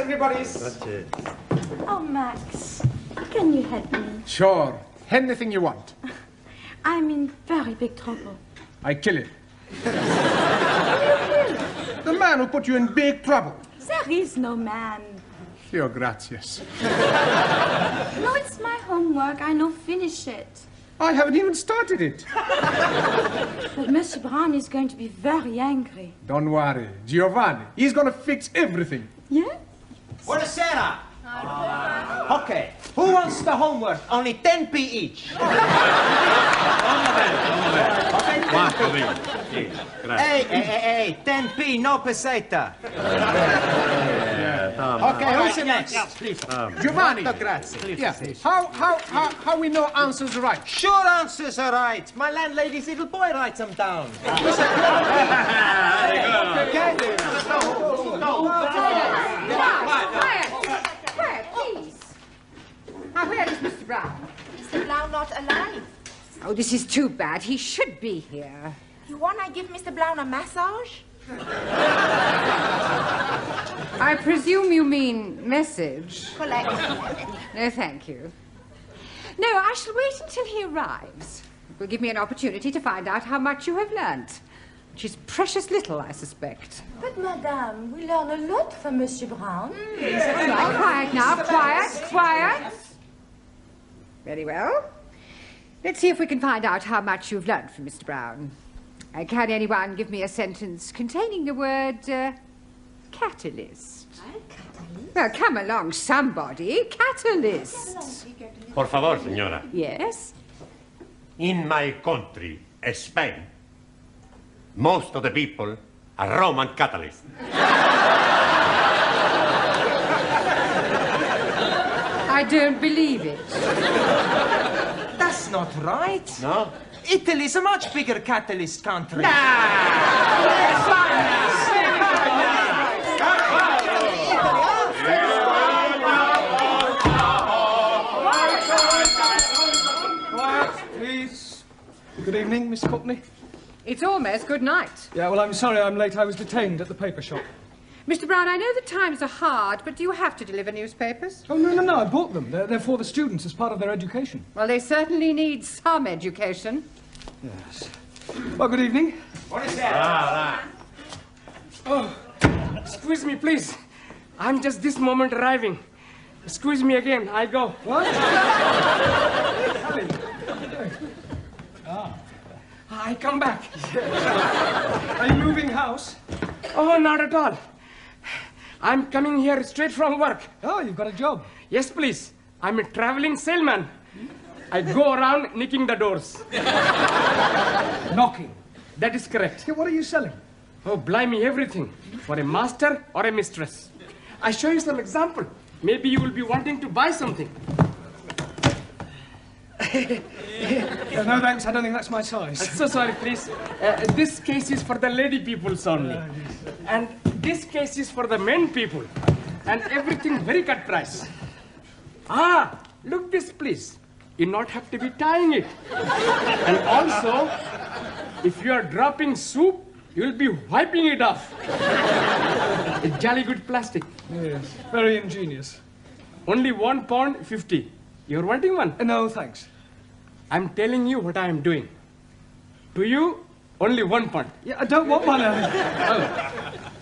everybody's. Grazie. Oh, Max, can you help me? Sure. Anything you want. I'm in very big trouble. I kill him. The man who put you in big trouble. There is no man. Your gracias. No, it's my homework. I know finish it. I haven't even started it. But Monsieur Brown is going to be very angry. Don't worry. Giovanni, he's going to fix everything. Yeah? Buonasera. Okay, who wants the homework? Only 10p each. Hey, 10p, no peseta. Okay, who's next? Please. Giovanni. Grazie. Yes. How we know answers right? Sure answers are right. My landlady's little boy writes them down. Okay? Quiet, please. Now, where is Mr. Brown? Mr. Blau not alive. Oh, this is too bad. He should be here. You want I give Mr. Blau a massage? I presume you mean message. Collect. No, thank you. No, I shall wait until he arrives. It will give me an opportunity to find out how much you have learnt. Which is precious little, I suspect. But, Madame, we learn a lot from Monsieur Brown. Now, quiet now, quiet. Very well. Let's see if we can find out how much you've learnt from Mr. Brown. Can anyone give me a sentence containing the word catalyst? Catalyst? Well, come along, somebody. Catalyst. Por favor, señora. Yes? In my country, Spain, most of the people are Roman Catholics. I don't believe it. That's not right. No? Italy's a much bigger catalyst country. Please. Good evening, Miss Courtney. It's almost good night. Yeah, well, I'm sorry I'm late. I was detained at the paper shop. Mr. Brown, I know the times are hard, but do you have to deliver newspapers? Oh, no, I bought them. They're for the students as part of their education. Well, they certainly need some education. Yes. Well, good evening. What is that? Oh, excuse me, please. I'm just this moment arriving. Excuse me again. I go. What? I come back. Are you moving house? Oh, not at all. I'm coming here straight from work. Oh, you've got a job. Yes, please. I'm a traveling salesman. I go around knocking the doors. Knocking. That is correct. Yeah, what are you selling? Oh, blimey, everything. For a master or a mistress. I show you some example. Maybe you will be wanting to buy something. No, thanks. I don't think that's my size. So sorry, please. This case is for the lady peoples only. And this case is for the men people. And everything very cut price. Ah, look this, please. You not have to be tying it. And also, if you are dropping soup, you will be wiping it off. It's jolly good plastic. Yes, very ingenious. Only £1.50. You're wanting one? No, thanks. I'm telling you what I am doing. To you, only £1. Yeah, I don't want one.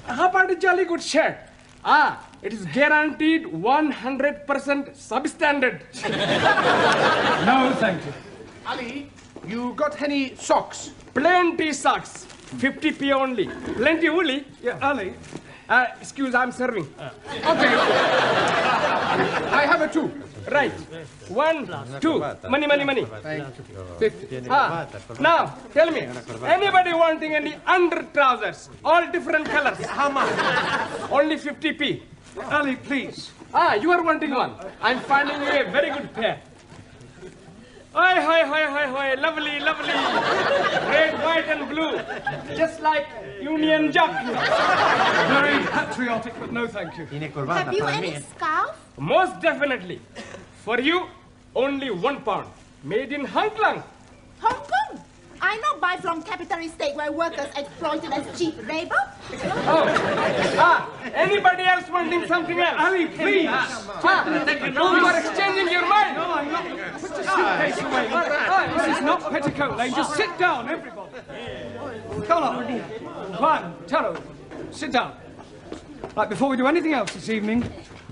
How about a jolly good shirt? Ah, it is guaranteed 100% substandard. No, thank you. Ali, you got any socks? Plenty socks. 50p only. Plenty woolly. Yeah, Ali. Excuse, I'm serving. Okay. I have a 2. Right. 1, 2. Money. Thank you. Now, tell me, anybody wanting any under trousers? All different colors. How much? Only 50p. Ali, please. You are wanting one. I'm finding you a very good pair. Hi, lovely. Red, white and blue. Just like Union Jack. Very patriotic, but no thank you. Have you any scarf? Most definitely. For you, only £1. Made in Hong Kong. Hong Kong? I know buy from capitalist state where workers exploited as cheap labor. Anybody else wanting something else? Ali, please. You are exchanging your mind. No, I'm not. Put your suitcase away. This is not Petticoat Lane. Just sit down, everybody. Come on. Juan, Taro, sit down. Right, before we do anything else this evening,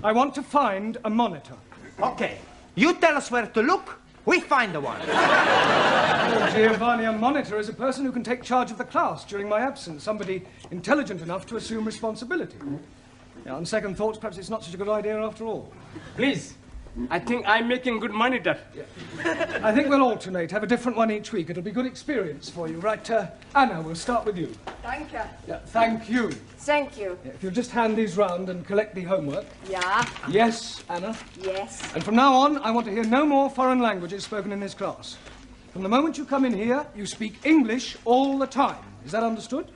I want to find a monitor. Okay. You tell us where to look, we find the one. Oh, Giovanni, a monitor is a person who can take charge of the class during my absence, somebody intelligent enough to assume responsibility. Yeah, on second thoughts, perhaps it's not such a good idea after all. Please, I think I'm making good monitor. I think we'll alternate, have a different one each week. It'll be good experience for you. Right, Anna, we'll start with you. Thank you. Yeah, thank you. Thank you. Yeah, if you'll just hand these round and collect the homework. Yeah. Yes, Anna. Yes. And from now on, I want to hear no more foreign languages spoken in this class. From the moment you come in here, you speak English all the time. Is that understood?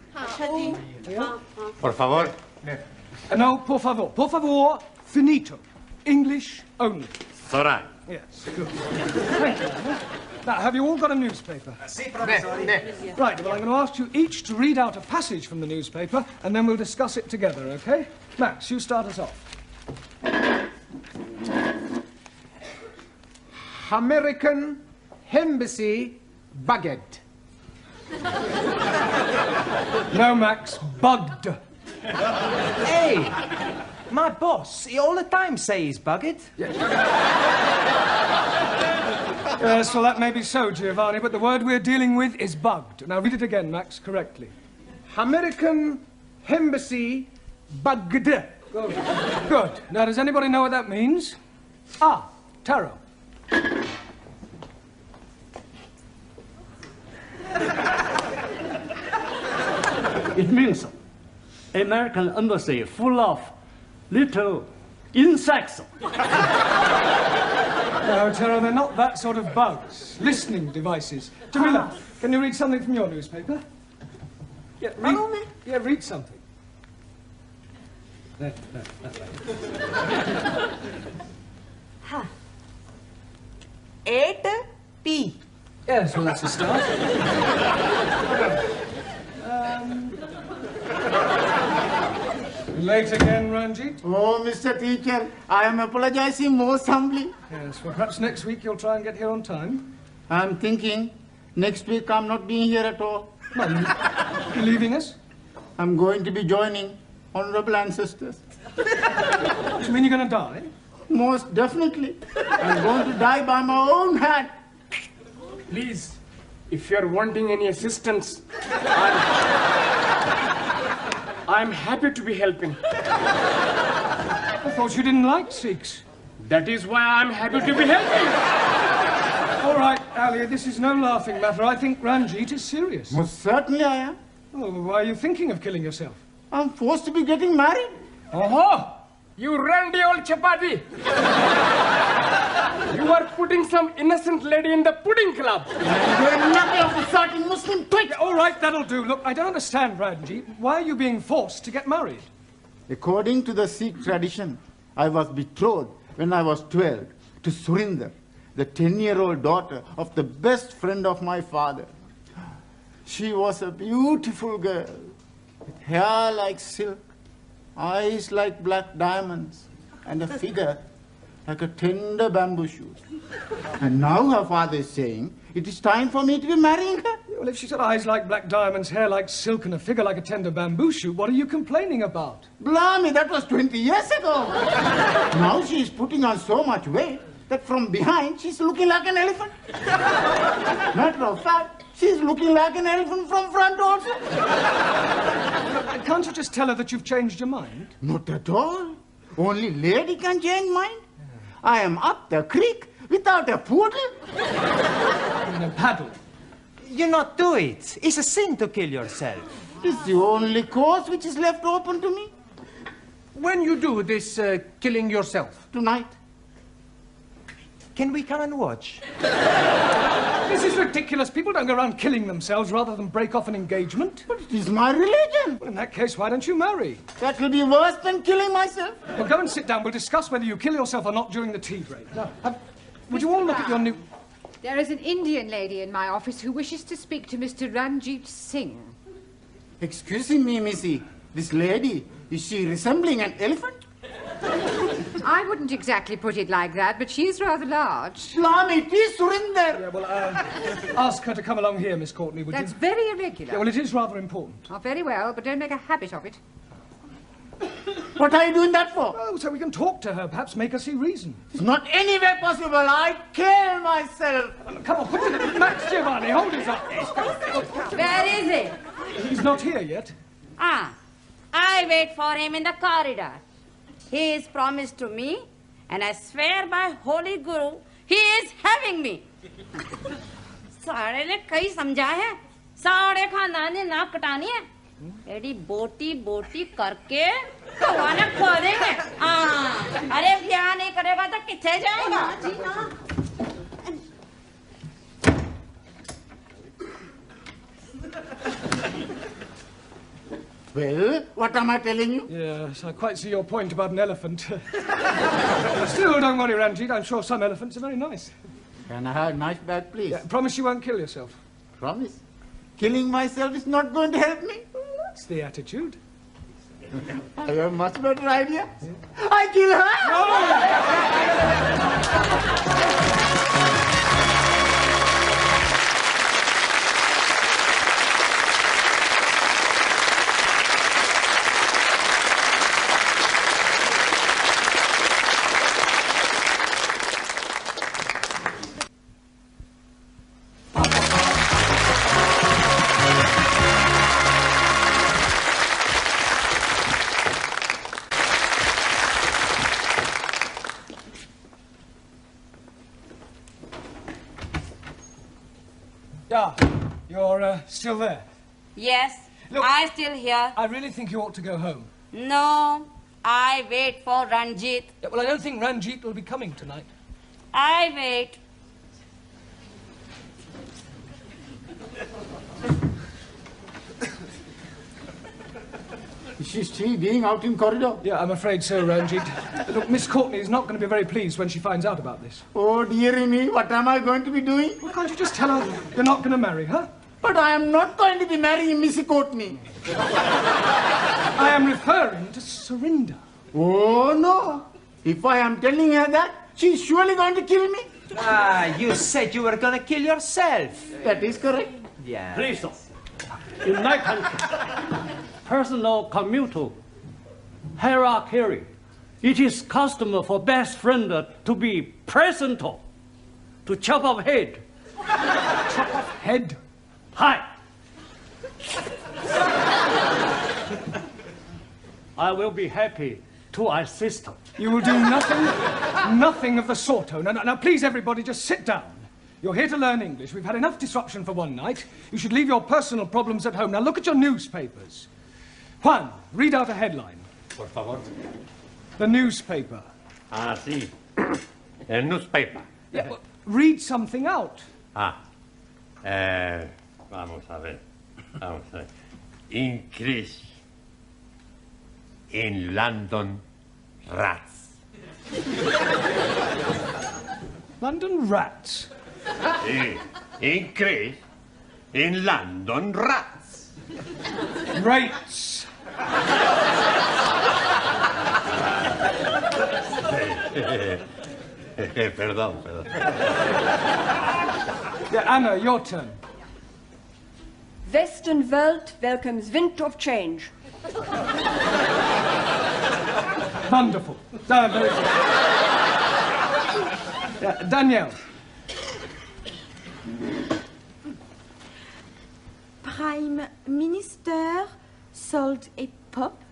Yeah? Por favor. No, por favor. Por favor, finito. English only. It's all right. Yes, good. Thank you, Anna. Now, have you all got a newspaper? Si, professor. Right, well, I'm going to ask you each to read out a passage from the newspaper, and then we'll discuss it together, okay? Max, you start us off. American Embassy bugged. No, Max, bugged. Hey, my boss, he all the time say he's bugged. Yes, well, that may be so, Giovanni, but the word we're dealing with is bugged. Now, read it again, Max, correctly. American Embassy bugged. Good. Good. Now, does anybody know what that means? Ah, Taro. It means American embassy full of little insects. No, Taro, they're not that sort of bugs. Listening devices. Jamila, can you read something from your newspaper? Yeah, read something. There. Huh. 8P. Yes, well, that's a start. Late again, Ranjit? Oh, Mr. Teacher, I am apologizing most humbly. Yes, well, perhaps next week you'll try and get here on time. I'm thinking next week I'm not being here at all. No, you're leaving us? I'm going to be joining honorable ancestors. Do you mean you're going to die? Most definitely. I'm going to die by my own hand. Please, if you're wanting any assistance, I'm happy to be helping. I thought you didn't like Sikhs. That is why I'm happy to be helping. All right, Ali, this is no laughing matter. I think Ranjit is serious. Most certainly I am. Oh, why are you thinking of killing yourself? I'm forced to be getting married. Oh, you randy old chapati. You are putting some innocent lady in the pudding club. You're nothing of the sort in Muslim twitch. Yeah, all right, that'll do. Look, I don't understand, Ranjit. Why are you being forced to get married? According to the Sikh tradition, I was betrothed when I was 12 to Surinder, the 10-year-old daughter of the best friend of my father. She was a beautiful girl, with hair like silk, eyes like black diamonds, and a figure like a tender bamboo shoot. And now her father is saying, it is time for me to be marrying her. Well, if she's got eyes like black diamonds, hair like silk, and a figure like a tender bamboo shoot, what are you complaining about? Blimey, that was 20 years ago. Now she is putting on so much weight that from behind she's looking like an elephant. Matter of fact, she's looking like an elephant from front also. Can't you just tell her that you've changed your mind? Not at all. Only lady can change mind. I am up the creek without a poodle. And a paddle. You not do it. It's a sin to kill yourself. It's the only course which is left open to me. When you do this killing yourself? Tonight. Can we come and watch? This is ridiculous. People don't go around killing themselves rather than break off an engagement. But it is my religion. Well, in that case, why don't you marry? That will be worse than killing myself. Well, go and sit down. We'll discuss whether you kill yourself or not during the tea break. Now, would you all look at your new... There is an Indian lady in my office who wishes to speak to Mr. Ranjit Singh. Excuse me, Missy. This lady, is she resembling an elephant? I wouldn't exactly put it like that, but she is rather large. Blimey, it is Surinder. Yeah, well, ask her to come along here, Miss Courtney, would That's you? very irregular. Yeah, well, it is rather important. Oh, very well, but don't make a habit of it. What are you doing that for? Oh, so we can talk to her, perhaps make her see reason. It's not any way possible. I'd kill myself. Come on, put it. Max Giovanni, hold his up. Where is he? He's not here yet. I wait for him in the corridor. He is promised to me, and I swear by Holy Guru, he is having me. सारे ने कई समझा है, सारे खानदान ने नाक कटानी है, एडी बोटी बोटी करके भगवान खो देंगे। अरे ब्याह नहीं करेगा तो किथे जाएगा? Well, what am I telling you? Yes, I quite see your point about an elephant. Still, don't worry, Ranjit. I'm sure some elephants are very nice. Can I have a nice bag, please? Yeah, promise you won't kill yourself. Promise. Killing myself is not going to help me. That's the attitude. I have a much better idea. Yeah. I kill her! Ah, you're still there? Yes, Look, I still here. I really think you ought to go home. No, I wait for Ranjit. Yeah, well, I don't think Ranjit will be coming tonight. I wait. Is she still being out in corridor? Yeah, I'm afraid so, Ranjit. Look, Miss Courtney is not going to be very pleased when she finds out about this. Oh, dearie me, what am I going to be doing? Well, can't you just tell her you're not going to marry her? But I am not going to be marrying Missy Courtney. I am referring to Surinder. Oh, no. If I am telling her that, she's surely going to kill me. You said you were going to kill yourself. That is correct. Yeah. Please, sir. In my country, personal commutal hierarchy, it is custom for best friend to be present to chop off head. Chop off head? Hi. I will be happy to assist. You will do nothing of the sort. Now, please, everybody, just sit down. You're here to learn English. We've had enough disruption for one night. You should leave your personal problems at home. Now, look at your newspapers. Juan, read out a headline. Por favor. The newspaper. Ah, sí. El newspaper. Yeah, well, read something out. Vamos a ver. Increase in London rats. London rats? Sí. Increase in London rats. Rates. Perdón. Yeah, Anna, your turn. Western World welcomes wind of change. Wonderful. Very good. Yeah, Danielle. Prime Minister sold a pup.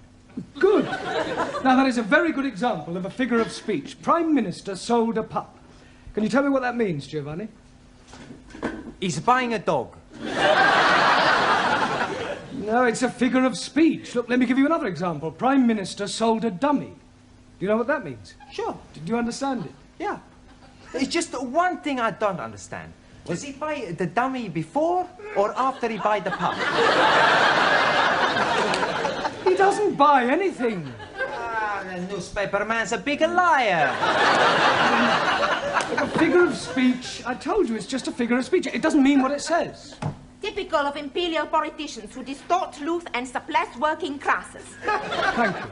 Good. Now, that is a very good example of a figure of speech. Prime Minister sold a pup. Can you tell me what that means, Giovanni? He's buying a dog. No, it's a figure of speech. Look, let me give you another example. Prime Minister sold a dummy. Do you know what that means? Sure. Do you understand it? Yeah. It's just one thing I don't understand. Does he buy the dummy before or after he buy the pup? He doesn't buy anything. The newspaper man's a big liar. A figure of speech. I told you, it's just a figure of speech. It doesn't mean what it says. Typical of imperial politicians who distort truth and suppress working classes. Thank you.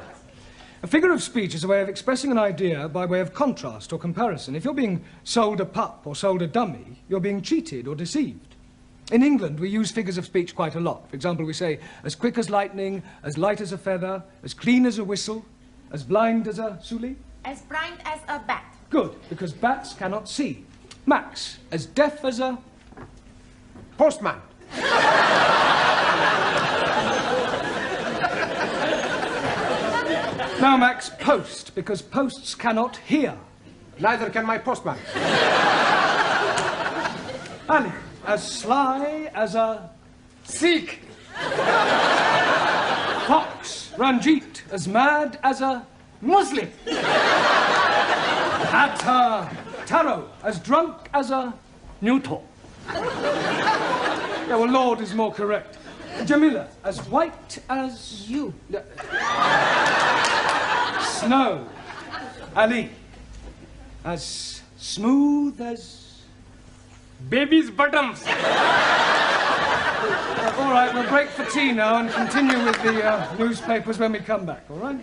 A figure of speech is a way of expressing an idea by way of contrast or comparison. If you're being sold a pup or sold a dummy, you're being cheated or deceived. In England, we use figures of speech quite a lot. For example, we say, as quick as lightning, as light as a feather, as clean as a whistle, as blind as a suli. As blind as a bat. Good, because bats cannot see. Max, as deaf as a... Postman. Now, Max, post, because posts cannot hear. Neither can my postman. Ali, as sly as a... Sikh. Fox, Ranjit, as mad as a... Muslim. Atta, Taro, as drunk as a... Neutral. Yeah, well, Lord is more correct. Jamila, as white as... You. Snow. Ali, as smooth as... Baby's bottoms. All right, we'll break for tea now and continue with the newspapers when we come back, all right?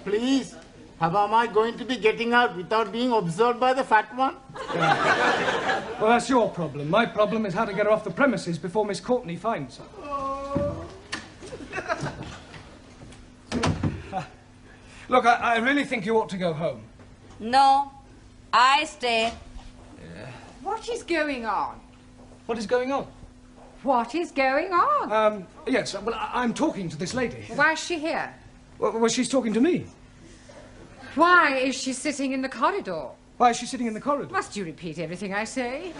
Please, how am I going to be getting out without being observed by the fat one? Well, that's your problem. My problem is how to get her off the premises before Miss Courtney finds her. Look, I really think you ought to go home. No, I stay. What is going on? What is going on? What is going on? Yes, well, I'm talking to this lady. Why is she here? Well, she's talking to me. Why is she sitting in the corridor? Why is she sitting in the corridor? Must you repeat everything I say?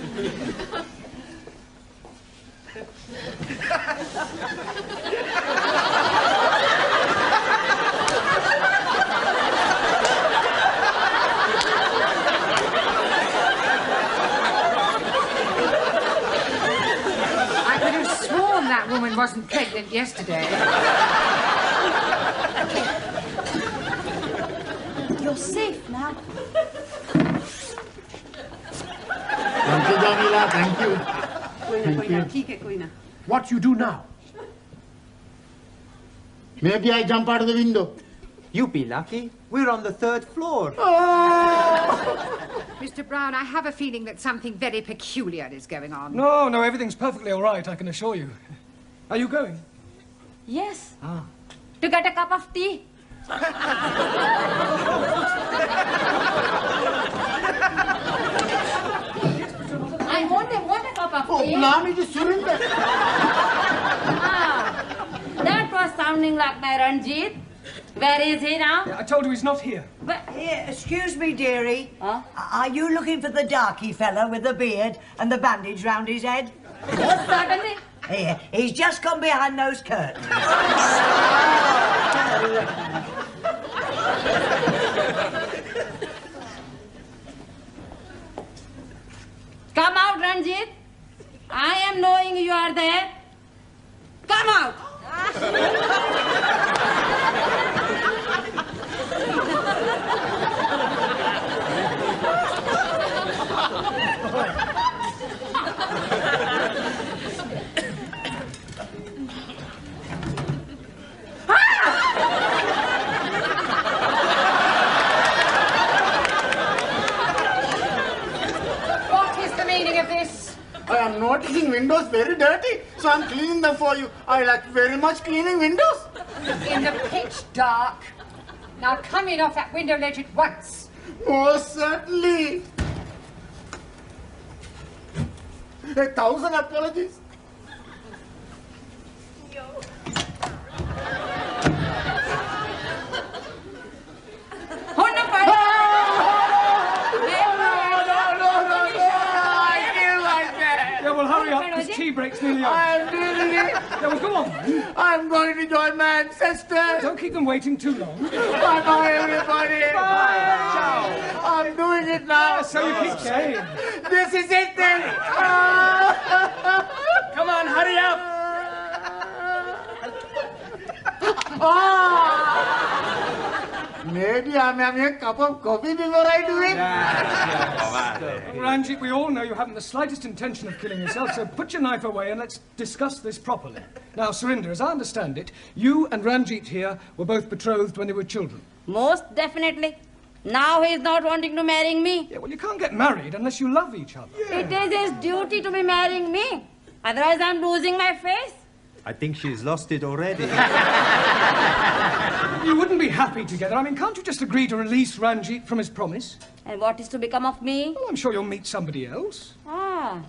I could have sworn that woman wasn't pregnant yesterday. You're safe now. Thank you, Jamila, thank you. What you do now? Maybe I jump out of the window. You be lucky. We're on the 3rd floor. Mr. Brown, I have a feeling that something very peculiar is going on. No, everything's perfectly all right, I can assure you. Are you going? Yes. To get a cup of tea. I want a cup of tea. Nami ji Surinder. That was sounding like my Ranjit. Where is he now? Yeah, I told you he's not here. Here, excuse me, dearie. Huh? Are you looking for the darky fella with the beard and the bandage round his head? Yes, certainly. Here, he's just gone behind those curtains. Come out, Ranjit. I am knowing you are there. Come out. What is the meaning of this? I am noticing windows very dirty, so I'm cleaning them for you. I like very much cleaning windows. In the pitch dark. Now come in off that window ledge at once. Most certainly. 1,000 apologies. Yeah, well, hurry up, this tea break's nearly over. I'm doing it. Yeah, well, go on. I'm going to join my ancestors. Don't keep them waiting too long. Bye-bye, everybody. Bye. Ciao. I'm doing it now. So you keep saying. This is it then. Come on, hurry up. Maybe I'm having a cup of coffee before I do it. Ranjit, we all know you haven't the slightest intention of killing yourself, so put your knife away and let's discuss this properly. Now, Surinder, as I understand it, you and Ranjit here were both betrothed when they were children. Most definitely. Now he is not wanting to marry me. Yeah, well, you can't get married unless you love each other. It is his duty to be marrying me. Otherwise, I'm losing my face. I think she's lost it already. You wouldn't be happy together. I mean, can't you just agree to release Ranjit from his promise? And what is to become of me? Well, I'm sure you'll meet somebody else. Ah.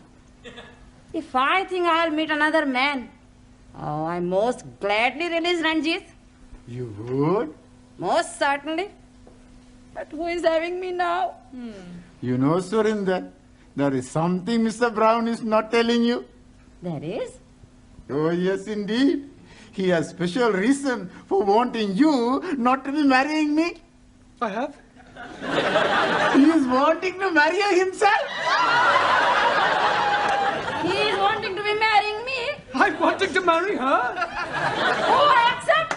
If I think I'll meet another man, oh, I most gladly release Ranjit. You would? Most certainly. But who is having me now? You know, Surinder, there is something Mr. Brown is not telling you. There is? Oh, yes, indeed. He has special reason for wanting you not to be marrying me. I have? He is wanting to marry you himself. He is wanting to be marrying me. I'm wanting to marry her. Oh, I accept.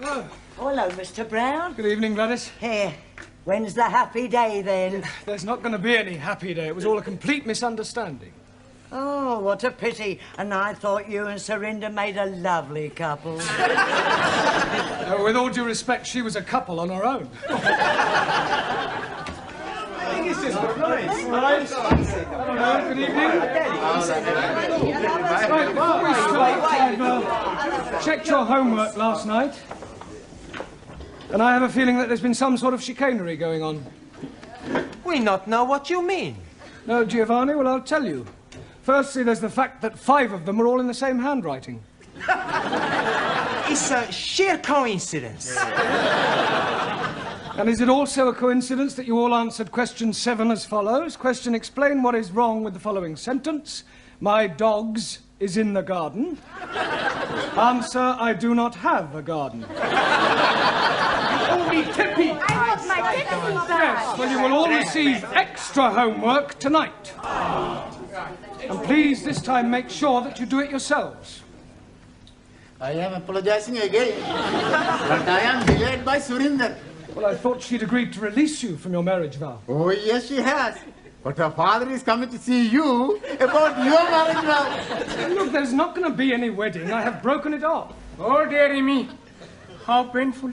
Oh, hello, Mr. Brown. Good evening, Gladys. Here. When's the happy day, then? There's not going to be any happy day. It was all a complete misunderstanding. Oh, what a pity. And I thought you and Surinder made a lovely couple. With all due respect, she was a couple on her own. I think it's just nice. Hello, good evening. Right, before we start, I've checked your homework last night. And I have a feeling that there's been some sort of chicanery going on. We not know what you mean. No, Giovanni, well, I'll tell you. Firstly, there's the fact that 5 of them are all in the same handwriting. It's a sheer coincidence. And is it also a coincidence that you all answered question 7 as follows? Question, explain what is wrong with the following sentence. My dogs is in the garden. Answer, I do not have a garden. Only Tippy. I want my Tippy back. Yes, well, you will all receive extra homework tonight. And please, this time, make sure that you do it yourselves. I am apologizing again, but I am delayed by Surinder. Well, I thought she'd agreed to release you from your marriage vow. Oh, yes, she has. But her father is coming to see you about your marriage vow. Look, there's not going to be any wedding. I have broken it off. Oh, dearie me. How painful.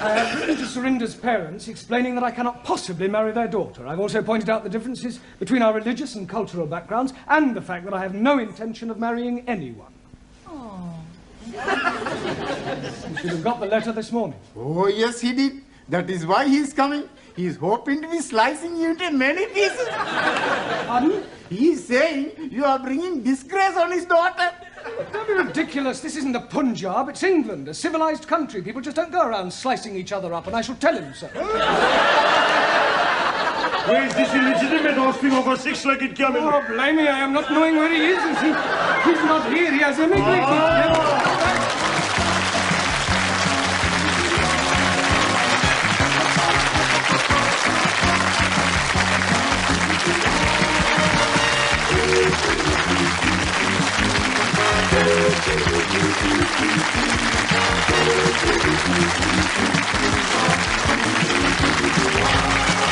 I have written to Surinder's parents explaining that I cannot possibly marry their daughter. I've also pointed out the differences between our religious and cultural backgrounds and the fact that I have no intention of marrying anyone. Oh. You should have got the letter this morning. Oh, yes, he did. That is why he is coming. He is hoping to be slicing you into many pieces. Pardon? He is saying you are bringing disgrace on his daughter. Don't be ridiculous. This isn't the Punjab. It's England, a civilized country. People just don't go around slicing each other up, and I shall tell him so. Where is this illegitimate offspring of a 6-legged camel? Oh, blame me. I am not knowing where he is. He's not here. He has immigrated. Thank you.